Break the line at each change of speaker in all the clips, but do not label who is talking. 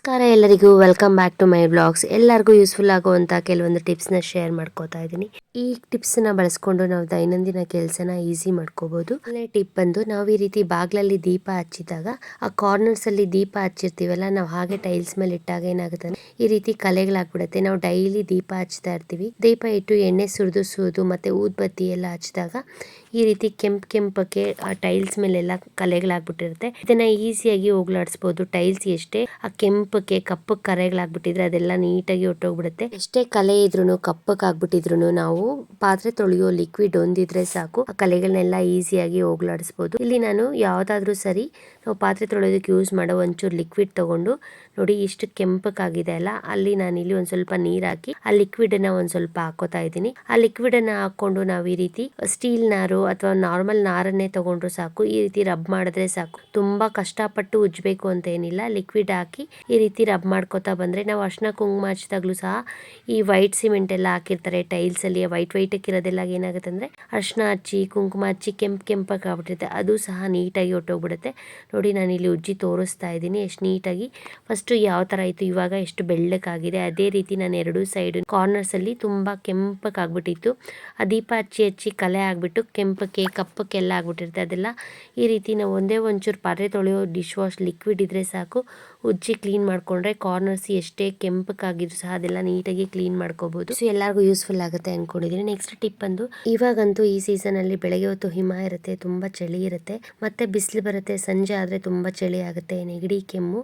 ನಮಸ್ಕಾರ ಎಲ್ಲರಿಗೂ, welcome back to my vlogs. ಎಲ್ಲರಿಗೂ ಯೂಸ್ಫುಲ್ ಆಗುವಂಥ ಕೆಲವೊಂದು ಟಿಪ್ಸ್ನ ಶೇರ್ ಮಾಡ್ಕೋತಾ ಇದ್ದೀನಿ. ಈ ಟಿಪ್ಸ್ನ ಬಳಸ್ಕೊಂಡು ನಾವು ದೈನಂದಿನ ಕೆಲಸನ ಈಸಿ ಮಾಡ್ಕೋಬಹುದು. ಒಳ್ಳೆ ಟಿಪ್ ಬಂದು, ನಾವು ಈ ರೀತಿ ಬಾಗ್ಲಲ್ಲಿ ದೀಪ ಹಚ್ಚಿದಾಗ ಆ ಕಾರ್ನರ್ಸ್ ಅಲ್ಲಿ ದೀಪ ಹಚ್ಚಿರ್ತೀವಲ್ಲ, ನಾವು ಹಾಗೆ ಟೈಲ್ಸ್ ಮೇಲೆ ಇಟ್ಟಾಗ ಏನಾಗುತ್ತೆ, ಈ ರೀತಿ ಕಲೆಗಳಾಗ್ಬಿಡುತ್ತೆ. ನಾವು ಡೈಲಿ ದೀಪ ಹಚ್ತಾ ಇರ್ತೀವಿ, ದೀಪ ಇಟ್ಟು ಎಣ್ಣೆ ಸುರಿದು ಮತ್ತೆ ಊದ್ಬತ್ತಿ ಎಲ್ಲ ಹಚ್ಚಿದಾಗ ಈ ರೀತಿ ಕೆಂಪಕ್ಕೆ ಆ ಟೈಲ್ಸ್ ಮೇಲೆಲ್ಲ ಕಲೆಗಳಾಗ್ಬಿಟ್ಟಿರುತ್ತೆ. ಇದನ್ನ ಈಸಿಯಾಗಿ ಹೋಗ್ಲಾಡಿಸಬಹುದು. ಟೈಲ್ಸ್ ಎಷ್ಟೇ ಆ ಕೆಂಪಕ್ಕೆ ಕಪ್ಪಕ್ಕೆ ಕರೆಗಳಾಗ್ಬಿಟ್ಟಿದ್ರೆ ಅದೆಲ್ಲ ನೀಟಾಗಿ ಹೊಟ್ಟೋಗ್ಬಿಡುತ್ತೆ. ಎಷ್ಟೇ ಕಲೆ ಇದ್ರೂ ಕಪ್ಪಕ್ಕಾಗ್ಬಿಟ್ಟಿದ್ರು ನಾವು ಪಾತ್ರೆ ತೊಳೆಯೋ ಲಿಕ್ವಿಡ್ ಒಂದಿದ್ರೆ ಸಾಕು, ಆ ಕಲೆಗಳನ್ನೆಲ್ಲ ಈಸಿಯಾಗಿ ಹೋಗ್ಲಾಡಿಸಬಹುದು. ಇಲ್ಲಿ ನಾನು ಯಾವ್ದಾದ್ರೂ ಸರಿ ನಾವು ಪಾತ್ರೆ ತೊಳೆಯೋದಕ್ಕೆ ಯೂಸ್ ಮಾಡೋ ಒಂಚೂರು ಲಿಕ್ವಿಡ್ ತಗೊಂಡು ನೋಡಿ, ಇಷ್ಟು ಕೆಂಪಕ್ಕಾಗಿದೆ ಅಲ್ಲ, ಅಲ್ಲಿ ನಾನು ಇಲ್ಲಿ ಒಂದ್ ಸ್ವಲ್ಪ ನೀರ್ ಹಾಕಿ ಆ ಲಿಕ್ವಿಡ್ ಅನ್ನ ಒಂದ್ ಸ್ವಲ್ಪ ಹಾಕೋತಾ ಇದ್ದೀನಿ. ಆ ಲಿಕ್ವಿಡ್ ಅನ್ನ ಹಾಕೊಂಡು ನಾವು ಈ ರೀತಿ ಸ್ಟೀಲ್ ನಾರು ಅಥವಾ ನಾರ್ಮಲ್ ನಾರನ್ನೇ ತಗೊಂಡ್ರು ಸಾಕು, ಈ ರೀತಿ ರಬ್ ಮಾಡಿದ್ರೆ ಸಾಕು. ತುಂಬಾ ಕಷ್ಟಪಟ್ಟು ಉಜ್ಬೇಕು ಅಂತ ಏನಿಲ್ಲ. ಲಿಕ್ವಿಡ್ ಹಾಕಿ ಈ ರೀತಿ ರಬ್ ಮಾಡ್ಕೋತಾ ಬಂದ್ರೆ, ನಾವು ಅರ್ಶಿನ ಕುಂಕುಮ ಹಚ್ಚಿದಾಗ್ಲೂ ಸಹ ಈ ವೈಟ್ ಸಿಮೆಂಟ್ ಎಲ್ಲ ಹಾಕಿರ್ತಾರೆ ಟೈಲ್ಸ್ ಅಲ್ಲಿ, ವೈಟ್ ಇರೋದೆಲ್ಲ ಏನಾಗುತ್ತೆ ಅಂದ್ರೆ ಅರ್ಶಿನ ಹಚ್ಚಿ ಕುಂಕುಮ ಹಚ್ಚಿ ಕೆಂಪಕ್ಕೆ ಆಗ್ಬಿಟ್ಟಿರುತ್ತೆ, ಅದು ಸಹ ನೀಟಾಗಿ ಹೊಟ್ಟೋಗ್ಬಿಡುತ್ತೆ. ನೋಡಿ, ನಾನು ಇಲ್ಲಿ ಉಜ್ಜಿ ತೋರಿಸ್ತಾ ಇದ್ದೀನಿ ಎಷ್ಟು ನೀಟಾಗಿ. ಫಸ್ಟ್ ಯಾವ ತರ ಇತ್ತು, ಇವಾಗ ಎಷ್ಟು ಬೆಳ್ಳಕ್ಕಾಗಿದೆ. ಅದೇ ರೀತಿ ನಾನು ಎರಡೂ ಸೈಡ್ ಕಾರ್ನರ್ಸ್ ಅಲ್ಲಿ ತುಂಬಾ ಕೆಂಪಕ್ಕಾಗ್ಬಿಟ್ಟಿತ್ತು. ಆ ದೀಪ ಹಚ್ಚಿ ಕಲೆ ಆಗ್ಬಿಟ್ಟು ಕಪ್ಪಕ್ಕೆ ಎಲ್ಲ ಆಗ್ಬಿಟ್ಟಿರುತ್ತೆ. ಅದೆಲ್ಲ ಈ ರೀತಿ ನಾವು ಒಂಚೂರು ಪಾತ್ರೆ ತೊಳೆಯೋ ಡಿಶ್ ವಾಶ್ ಲಿಕ್ವಿಡ್ ಇದ್ರೆ ಸಾಕು, ಉಜ್ಜಿ ಕ್ಲೀನ್ ಮಾಡ್ಕೊಂಡ್ರೆ ಕಾರ್ನರ್ಸ್ ಎಷ್ಟೇ ಕೆಂಪಕ್ಕಾಗಿದ್ರು ಸಹ ಅದೆಲ್ಲ ನೀಟಾಗಿ ಕ್ಲೀನ್ ಮಾಡ್ಕೋಬಹುದು. ಸೊ ಎಲ್ಲರಿಗೂ ಯೂಸ್ಫುಲ್ ಆಗುತ್ತೆ ಅನ್ಕೊಂಡಿದೀನಿ. ನೆಕ್ಸ್ಟ್ ಟಿಪ್ ಬಂದು, ಇವಾಗಂತೂ ಈ ಸೀಸನ್ ಅಲ್ಲಿ ಬೆಳಗ್ಗೆ ಹೊತ್ತು ಹಿಮ ಇರುತ್ತೆ, ತುಂಬಾ ಚಳಿ ಇರುತ್ತೆ, ಮತ್ತೆ ಬಿಸಿಲು ಬರುತ್ತೆ. ಸಂಜೆ ಆದ್ರೆ ತುಂಬಾ ಚಳಿ ಆಗುತ್ತೆ, ನೆಗಡಿ ಕೆಮ್ಮು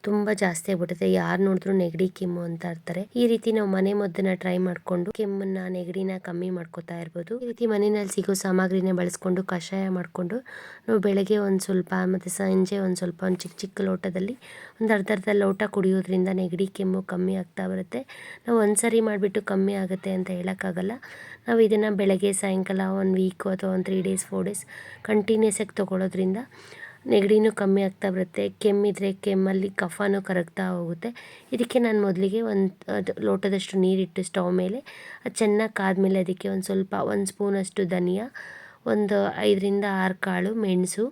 ತುಂಬಾ ಜಾಸ್ತಿ ಆಗ್ಬಿಡುತ್ತೆ. ಯಾರು ನೋಡಿದ್ರು ನೆಗಡಿ ಕೆಮ್ಮು ಅಂತ ಇರ್ತಾರೆ. ಈ ರೀತಿ ನಾವು ಮನೆ ಮದ್ದನ್ನ ಟ್ರೈ ಮಾಡ್ಕೊಂಡು ಕೆಮ್ಮನ್ನ ನೆಗಡಿನ ಕಮ್ಮಿ ಮಾಡ್ಕೋತಾ ಇರ್ಬೋದು. ಈ ರೀತಿ ಮನೆಯಲ್ಲಿ ಸಿಗೋ ಸಾಮಗ್ರಿನ ಬಳಸ್ಕೊಂಡು ಕಷಾಯ ಮಾಡ್ಕೊಂಡು ನಾವು ಬೆಳಗ್ಗೆ ಒಂದ್ ಸ್ವಲ್ಪ ಮತ್ತೆ ಸಂಜೆ ಒಂದ್ ಸ್ವಲ್ಪ ಚಿಕ್ಕ ಲೋಟದಲ್ಲಿ ಒಂದು ಅರ್ಧ ಲೋಟ ಕುಡಿಯೋದ್ರಿಂದ ನೆಗಡಿ ಕೆಮ್ಮು ಕಮ್ಮಿ ಆಗ್ತಾ ಬರುತ್ತೆ. ನಾವು ಒಂದ್ಸರಿ ಮಾಡಿಬಿಟ್ಟು ಕಮ್ಮಿ ಆಗುತ್ತೆ ಅಂತ ಹೇಳೋಕ್ಕಾಗಲ್ಲ. ನಾವು ಇದನ್ನು ಬೆಳಗ್ಗೆ ಸಾಯಂಕಾಲ 1 ವೀಕ್ ಅಥವಾ 3 ಡೇಸ್ 4 ಡೇಸ್ ಕಂಟಿನ್ಯೂಸ್ ಆಗಿ ತಗೊಳ್ಳೋದ್ರಿಂದ ನೆಗಡಿನೂ ಕಮ್ಮಿ ಆಗ್ತಾ ಬರುತ್ತೆ. ಕೆಮ್ಮಿದ್ರೆ ಕೆಮ್ಮಲ್ಲಿ ಕಫನೂ ಕರಗ್ತಾ ಹೋಗುತ್ತೆ. ಇದಕ್ಕೆ ನಾನು ಮೊದಲಿಗೆ ಒಂದು ಲೋಟದಷ್ಟು ನೀರಿಟ್ಟು ಸ್ಟವ್ ಮೇಲೆ ಅದು ಚೆನ್ನಾಗಿ ಕಾದ್ಮೇಲೆ ಅದಕ್ಕೆ ಒಂದು ಸ್ಪೂನಷ್ಟು ಧನಿಯಾ, ಒಂದು 5ರಿಂದ 6 ಕಾಳು ಮೆಣಸು,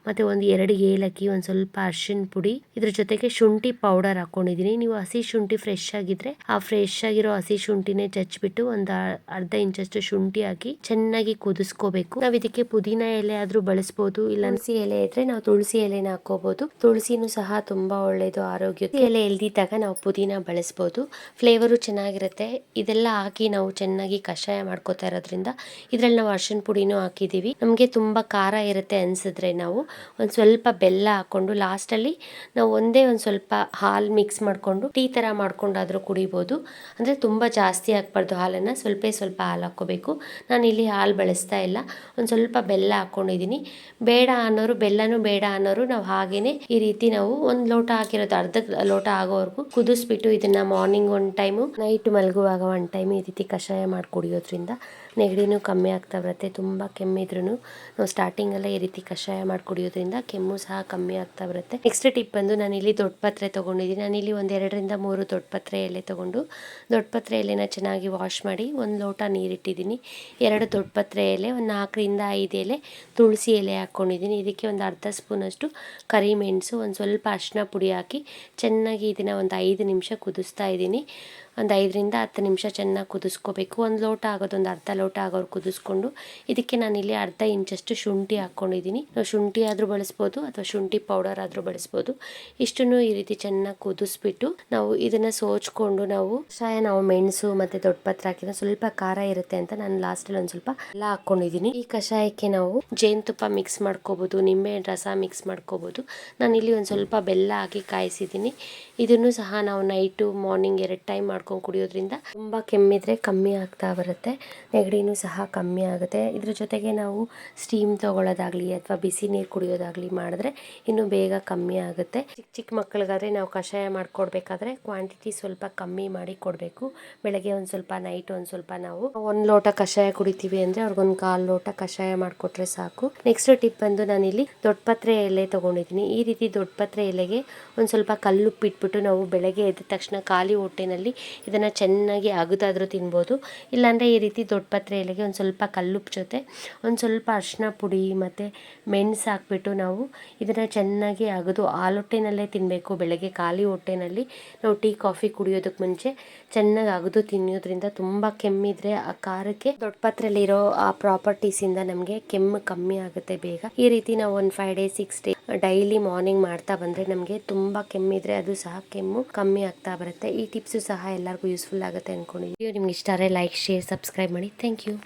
ಮತ್ತು ಒಂದು 2 ಏಲಕ್ಕಿ, ಒಂದು ಸ್ವಲ್ಪ ಅರಿಶಿನ ಪುಡಿ, ಇದ್ರ ಜೊತೆಗೆ ಶುಂಠಿ ಪೌಡರ್ ಹಾಕೊಂಡಿದ್ದೀನಿ. ನೀವು ಹಸಿ ಶುಂಠಿ ಫ್ರೆಶ್ ಆಗಿದ್ರೆ ಆ ಫ್ರೆಶ್ ಆಗಿರೋ ಹಸಿ ಶುಂಠಿನೇ ಚಚ್ಚಿಬಿಟ್ಟು ಒಂದು ಅರ್ಧ ಇಂಚಷ್ಟು ಶುಂಠಿ ಹಾಕಿ ಚೆನ್ನಾಗಿ ಕುದಿಸ್ಕೋಬೇಕು. ನಾವು ಇದಕ್ಕೆ ಪುದೀನ ಎಲೆ ಆದ್ರೂ ಬಳಸ್ಬೋದು, ಇಲ್ಲ ತುಳಸಿ ಎಲೆ ಇದ್ರೆ ನಾವು ತುಳಸಿ ಎಲೆನ ಹಾಕೋಬಹುದು. ತುಳಸಿನೂ ಸಹ ತುಂಬಾ ಒಳ್ಳೇದು ಆರೋಗ್ಯಕ್ಕೆ. ಎಲೆ ಎಲ್ದಿದ್ದಾಗ ನಾವು ಪುದೀನ ಬಳಸ್ಬೋದು, ಫ್ಲೇವರು ಚೆನ್ನಾಗಿರುತ್ತೆ. ಇದೆಲ್ಲ ಹಾಕಿ ನಾವು ಚೆನ್ನಾಗಿ ಕಷಾಯ ಮಾಡ್ಕೋತಾ ಇರೋದ್ರಿಂದ ಇದ್ರಲ್ಲಿ ನಾವು ಅರಿಶಿನ ಪುಡಿನೂ ಹಾಕಿದೀವಿ. ನಮಗೆ ತುಂಬಾ ಖಾರ ಇರುತ್ತೆ ಅನ್ಸಿದ್ರೆ ನಾವು ಒಂದು ಸ್ವಲ್ಪ ಬೆಲ್ಲ ಹಾಕೊಂಡು ಲಾಸ್ಟಲ್ಲಿ ನಾವು ಒಂದು ಸ್ವಲ್ಪ ಹಾಲು ಮಿಕ್ಸ್ ಮಾಡಿಕೊಂಡು ಟೀ ಥರ ಮಾಡ್ಕೊಂಡಾದರೂ ಕುಡಿಬೋದು. ಅಂದರೆ ತುಂಬ ಜಾಸ್ತಿ ಹಾಕ್ಬಾರ್ದು ಹಾಲನ್ನು, ಸ್ವಲ್ಪ ಹಾಲು ಹಾಕ್ಕೋಬೇಕು. ನಾನು ಇಲ್ಲಿ ಹಾಲು ಬಳಸ್ತಾ ಇಲ್ಲ, ಒಂದು ಸ್ವಲ್ಪ ಬೆಲ್ಲ ಹಾಕ್ಕೊಂಡಿದ್ದೀನಿ. ಬೇಡ ಅನ್ನೋರು, ಬೆಲ್ಲನೂ ಬೇಡ ಅನ್ನೋರು ನಾವು ಹಾಗೇನೆ ಈ ರೀತಿ ನಾವು ಒಂದು ಲೋಟ ಹಾಕಿರೋದು ಅರ್ಧ ಲೋಟ ಆಗೋವರೆಗೂ ಕುದಿಸ್ಬಿಟ್ಟು ಇದನ್ನ ಮಾರ್ನಿಂಗ್ 1 ಟೈಮು, ನೈಟ್ ಮಲಗುವಾಗ 1 ಟೈಮ್ ಈ ರೀತಿ ಕಷಾಯ ಮಾಡಿ ಕುಡಿಯೋದ್ರಿಂದ ನೆಗಡಿನೂ ಕಮ್ಮಿ ಆಗ್ತಾ ಬರುತ್ತೆ. ತುಂಬ ಕೆಮ್ಮಿದ್ರೂ ನಾವು ಸ್ಟಾರ್ಟಿಂಗಲ್ಲೇ ಈ ರೀತಿ ಕಷಾಯ ಮಾಡಿ ಕುಡಿಯೋದ್ರಿಂದ ಕೆಮ್ಮು ಸಹ ಕಮ್ಮಿ ಆಗ್ತಾ ಬರುತ್ತೆ. ನೆಕ್ಸ್ಟ್ ಟಿಪ್ ಬಂದು, ನಾನಿಲ್ಲಿ ದೊಡ್ಡ ಪತ್ರೆ ತೊಗೊಂಡಿದ್ದೀನಿ. ನಾನಿಲ್ಲಿ ಒಂದು 2ರಿಂದ 3 ದೊಡ್ಡ ಪತ್ರೆ ಎಲೆ ತೊಗೊಂಡು ದೊಡ್ಡ ಪತ್ರೆ ಎಲೆನ ಚೆನ್ನಾಗಿ ವಾಶ್ ಮಾಡಿ 1 ಲೋಟ ನೀರಿಟ್ಟಿದ್ದೀನಿ. 2 ದೊಡ್ಡ ಪತ್ರೆ ಎಲೆ, ಒಂದು 4ರಿಂದ 5 ಎಲೆ ತುಳಸಿ ಎಲೆ ಹಾಕ್ಕೊಂಡಿದ್ದೀನಿ. ಇದಕ್ಕೆ ಒಂದು ಅರ್ಧ ಸ್ಪೂನಷ್ಟು ಕರಿಮೆಣಸು, ಒಂದು ಸ್ವಲ್ಪ ಅರಿಶಿನ ಪುಡಿ ಹಾಕಿ ಚೆನ್ನಾಗಿ ಇದನ್ನು ಒಂದು 5 ನಿಮಿಷ ಕುದಿಸ್ತಾ ಇದ್ದೀನಿ. ಒಂದು 5ರಿಂದ 10 ನಿಮಿಷ ಚೆನ್ನಾಗಿ ಕುದಿಸ್ಕೋಬೇಕು. 1 ಲೋಟ ಆಗೋದು, ಒಂದು ಅರ್ಧ ಲೋಟ ಆಗೋರು ಕುದಿಸ್ಕೊಂಡು ಇದಕ್ಕೆ ನಾನಿಲ್ಲಿ ಅರ್ಧ ಇಂಚಷ್ಟು ಶುಂಠಿ ಹಾಕ್ಕೊಂಡಿದ್ದೀನಿ. ನಾವು ಶುಂಠಿ ಆದರೂ ಬಳಸ್ಬೋದು ಅಥವಾ ಶುಂಠಿ ಪೌಡರ್ ಆದರೂ ಬಳಸ್ಬೋದು. ಇಷ್ಟನ್ನು ಈ ರೀತಿ ಚೆನ್ನಾಗಿ ಕುದಿಸ್ಬಿಟ್ಟು ನಾವು ಇದನ್ನು ಸೋಚ್ಕೊಂಡು ನಾವು ಮೆಣಸು ಮತ್ತು ದೊಡ್ಡ ಪತ್ರೆ ಹಾಕಿದ್ರೆ ಸ್ವಲ್ಪ ಖಾರ ಇರುತ್ತೆ ಅಂತ ನಾನು ಲಾಸ್ಟಲ್ಲಿ ಒಂದು ಸ್ವಲ್ಪ ಎಲ್ಲ ಹಾಕ್ಕೊಂಡಿದ್ದೀನಿ. ಈ ಕಷಾಯಕ್ಕೆ ನಾವು ಜೇನುತುಪ್ಪ ಮಿಕ್ಸ್ ಮಾಡ್ಕೋಬೋದು, ನಿಂಬೆ ರಸ ಮಿಕ್ಸ್ ಮಾಡ್ಕೋಬೋದು. ನಾನಿಲ್ಲಿ ಒಂದು ಸ್ವಲ್ಪ ಬೆಲ್ಲ ಹಾಕಿ ಕಾಯಿಸಿದ್ದೀನಿ. ಇದನ್ನು ಸಹ ನಾವು ನೈಟು ಮಾರ್ನಿಂಗ್ 2 ಟೈಮ್ ಮಾಡ್ಕೊಂಡು ಕುಡಿಯೋದ್ರಿಂದ ತುಂಬ ಕೆಮ್ಮಿದ್ರೆ ಕಮ್ಮಿ ಆಗ್ತಾ ಬರುತ್ತೆ, ನೆಗಡಿನೂ ಸಹ ಕಮ್ಮಿ ಆಗುತ್ತೆ. ಇದ್ರ ಜೊತೆಗೆ ನಾವು ಸ್ಟೀಮ್ ತಗೊಳ್ಳೋದಾಗಲಿ ಅಥವಾ ಬಿಸಿ ನೀರು ಕುಡಿಯೋದಾಗಲಿ ಮಾಡಿದ್ರೆ ಇನ್ನೂ ಬೇಗ ಕಮ್ಮಿ ಆಗುತ್ತೆ. ಚಿಕ್ಕ ಮಕ್ಕಳಿಗಾದರೆ ನಾವು ಕಷಾಯ ಮಾಡಿಕೊಡ್ಬೇಕಾದ್ರೆ ಕ್ವಾಂಟಿಟಿ ಸ್ವಲ್ಪ ಕಮ್ಮಿ ಮಾಡಿ ಕೊಡಬೇಕು. ಬೆಳಗ್ಗೆ ಒಂದು ಸ್ವಲ್ಪ, ನೈಟ್ ಒಂದು ಸ್ವಲ್ಪ. ನಾವು 1 ಲೋಟ ಕಷಾಯ ಕುಡಿತೀವಿ ಅಂದರೆ ಅವ್ರಿಗೊಂದು 1/4 ಲೋಟ ಕಷಾಯ ಮಾಡಿಕೊಟ್ರೆ ಸಾಕು. ನೆಕ್ಸ್ಟ್ ಟಿಪ್ ಬಂದು, ನಾನಿಲ್ಲಿ ದೊಡ್ಡ ಪತ್ರೆ ಎಲೆ ತೊಗೊಂಡಿದ್ದೀನಿ. ಈ ರೀತಿ ದೊಡ್ಡ ಪತ್ರೆ ಎಲೆಗೆ ಒಂದು ಸ್ವಲ್ಪ ಕಲ್ಲುಪ್ಪು ಇಟ್ಬಿಟ್ಟು ನಾವು ಬೆಳಗ್ಗೆ ಎದ್ದ ತಕ್ಷಣ ಖಾಲಿ ಹೊಟ್ಟೆನಲ್ಲಿ ಇದನ್ನು ಚೆನ್ನಾಗಿ ಅಗದಾದರೂ ತಿನ್ಬೋದು. ಇಲ್ಲಾಂದರೆ ಈ ರೀತಿ ದೊಡ್ಡ ಪತ್ರೆ ಎಲೆಗೆ ಒಂದು ಸ್ವಲ್ಪ ಕಲ್ಲುಪ್ಪು ಜೊತೆ ಒಂದು ಸ್ವಲ್ಪ ಅರಿಶಿನ ಪುಡಿ ಮತ್ತು ಮೆಣಸು ಇಟ್ಬಿಟ್ಟು ನಾವು ಇದನ್ನು ಚೆನ್ನಾಗಿ ಅಗದು ಹಾಲೊಟ್ಟೆನಲ್ಲೇ ತಿನ್ನಬೇಕು. ಬೆಳಗ್ಗೆ ಖಾಲಿ ಹೊಟ್ಟೆನಲ್ಲಿ ನಾವು ಟೀ ಕಾಫಿ ಕುಡಿಯೋದಕ್ಕೆ ಮುಂಚೆ ಚೆನ್ನಾಗಿ ಅಗದು ತಿನ್ನೋದ್ರಿಂದ ತುಂಬ ಕೆಮ್ಮಿದ್ರೆ ಆ ಖಾರಕ್ಕೆ ದೊಡ್ಡ ಪಾತ್ರೆಯಲ್ಲಿರೋ ಆ ಪ್ರಾಪರ್ಟೀಸಿಂದ ನಮಗೆ ಕೆಮ್ಮು ಕಮ್ಮಿ ಆಗುತ್ತೆ ಬೇಗ. ಈ ರೀತಿ ನಾವು ಒಂದು 5 days 6 days ಡೈಲಿ ಮಾರ್ನಿಂಗ್ ಮಾಡ್ತಾ ಬಂದರೆ ನಮಗೆ ತುಂಬ ಕೆಮ್ಮಿದ್ರೆ ಅದು ಸಹ ಕೆಮ್ಮು ಕಮ್ಮಿ ಆಗ್ತಾ ಬರುತ್ತೆ. ಈ ಟಿಪ್ಸು ಸಹ ಎಲ್ಲರಿಗೂ ಯೂಸ್ಫುಲ್ ಆಗುತ್ತೆ ಅಂದ್ಕೊಂಡಿದ್ದೀನಿ. ವಿಡಿಯೋ ನಿಮ್ಗೆ ಇಷ್ಟ ಆದರೆ ಲೈಕ್, ಶೇರ್, ಸಬ್ಸ್ಕ್ರೈಬ್ ಮಾಡಿ. Thank you.